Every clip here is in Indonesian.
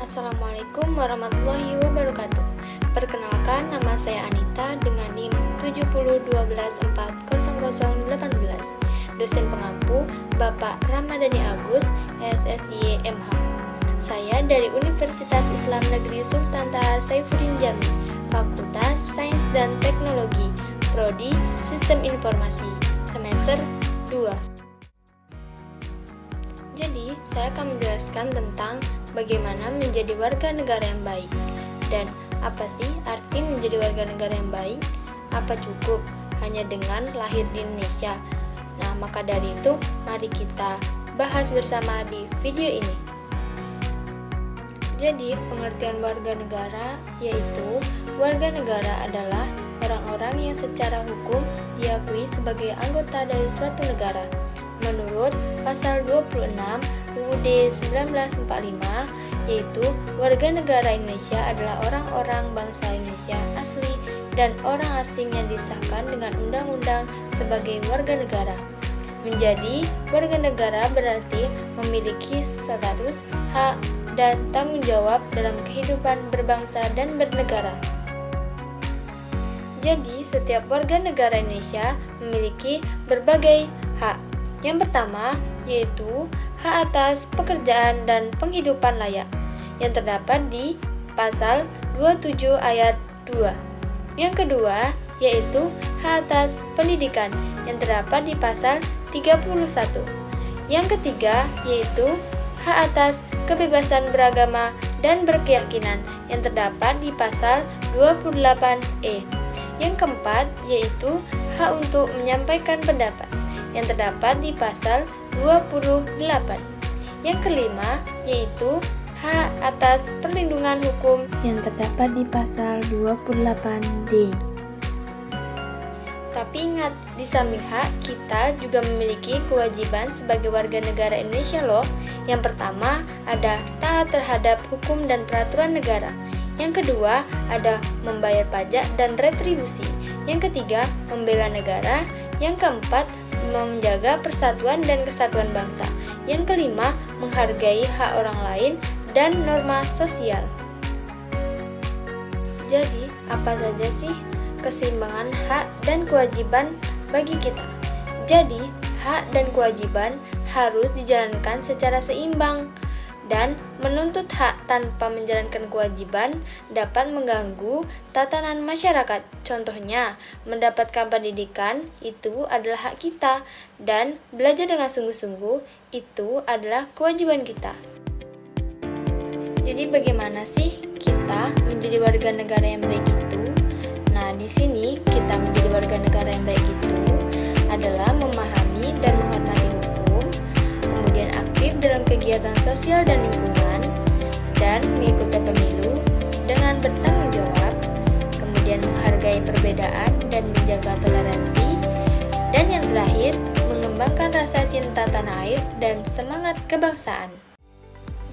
Assalamualaikum warahmatullahi wabarakatuh. Perkenalkan, nama saya Anita dengan NIM 701240018. Dosen pengampu Bapak Ramadhani Agus, SSY MH. Saya dari Universitas Islam Negeri Sultan Taha Saifuddin Jambi, Fakultas Sains dan Teknologi, Prodi Sistem Informasi, semester 2. Jadi, saya akan menjelaskan tentang bagaimana menjadi warga negara yang baik. Dan apa sih arti menjadi warga negara yang baik? Apa cukup hanya dengan lahir di Indonesia? Nah, maka dari itu, mari kita bahas bersama di video ini. Jadi, pengertian warga negara yaitu warga negara adalah orang-orang yang secara hukum diakui sebagai anggota dari suatu negara. Menurut pasal 26 UUD 1945, yaitu warga negara Indonesia adalah orang-orang bangsa Indonesia asli dan orang asing yang disahkan dengan undang-undang sebagai warga negara. Menjadi warga negara berarti memiliki status, hak, dan tanggung jawab dalam kehidupan berbangsa dan bernegara. Jadi, setiap warga negara Indonesia memiliki berbagai hak. Yang pertama, yaitu hak atas pekerjaan dan penghidupan layak, yang terdapat di pasal 27 ayat 2. Yang kedua, yaitu hak atas pendidikan, yang terdapat di pasal 31. Yang ketiga, yaitu hak atas kebebasan beragama dan berkeyakinan, yang terdapat di pasal 28E. Yang keempat, yaitu hak untuk menyampaikan pendapat, yang terdapat di pasal 28. Yang kelima, yaitu hak atas perlindungan hukum, yang terdapat di pasal 28D. Tapi ingat, di samping hak, kita juga memiliki kewajiban sebagai warga negara Indonesia loh. Yang pertama, ada taat terhadap hukum dan peraturan negara. Yang kedua, ada membayar pajak dan retribusi. Yang ketiga, membela negara. Yang keempat, menjaga persatuan dan kesatuan bangsa. Yang kelima, menghargai hak orang lain dan norma sosial. Jadi, apa saja sih keseimbangan hak dan kewajiban bagi kita? Jadi, hak dan kewajiban harus dijalankan secara seimbang. Dan menuntut hak tanpa menjalankan kewajiban dapat mengganggu tatanan masyarakat. Contohnya, mendapatkan pendidikan itu adalah hak kita, dan belajar dengan sungguh-sungguh itu adalah kewajiban kita. Jadi bagaimana sih kita menjadi warga negara yang baik itu? Nah, di sini kita menjadi warga negara yang baik itu adalah memahami dan menghormati hukum, kemudian aktif dalam kegiatan sosial dan lingkungan, dan mengikuti pemilu dengan bertanggung jawab, kemudian menghargai perbedaan dan menjaga toleransi, dan yang terakhir, mengembangkan rasa cinta tanah air dan semangat kebangsaan.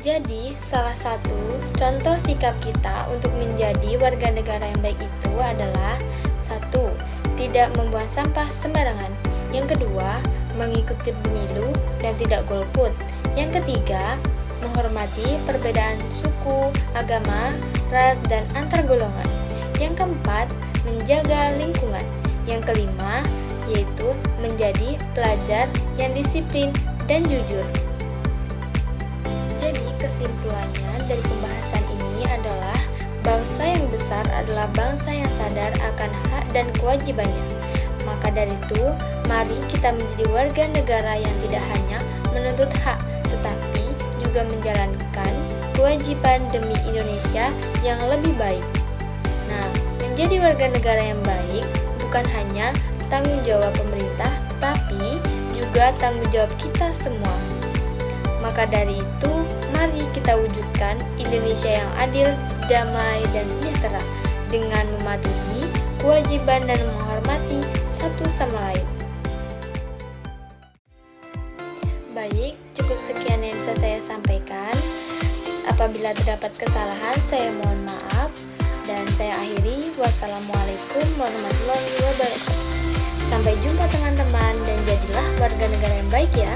Jadi, salah satu contoh sikap kita untuk menjadi warga negara yang baik itu adalah 1. Tidak membuang sampah sembarangan. Yang kedua, mengikuti pemilu dan tidak golput. Yang ketiga, menghormati perbedaan suku, agama, ras, dan antar golongan. Yang keempat, menjaga lingkungan. Yang kelima, yaitu menjadi pelajar yang disiplin dan jujur. Jadi, kesimpulannya dari pembahasan ini adalah bangsa yang besar adalah bangsa yang sadar akan hak dan kewajibannya. Maka dari itu, mari kita menjadi warga negara yang tidak hanya menuntut hak, tetapi juga menjalankan kewajiban demi Indonesia yang lebih baik. Nah, menjadi warga negara yang baik bukan hanya tanggung jawab pemerintah, tapi juga tanggung jawab kita semua. Maka dari itu, mari kita wujudkan Indonesia yang adil, damai, dan sejahtera dengan mematuhi kewajiban dan menghormati satu sama lain. Baik, cukup sekian yang bisa saya sampaikan. Apabila terdapat kesalahan, saya mohon maaf. Dan saya akhiri. Wassalamualaikum warahmatullahi wabarakatuh. Sampai jumpa teman-teman, dan jadilah warga negara yang baik ya.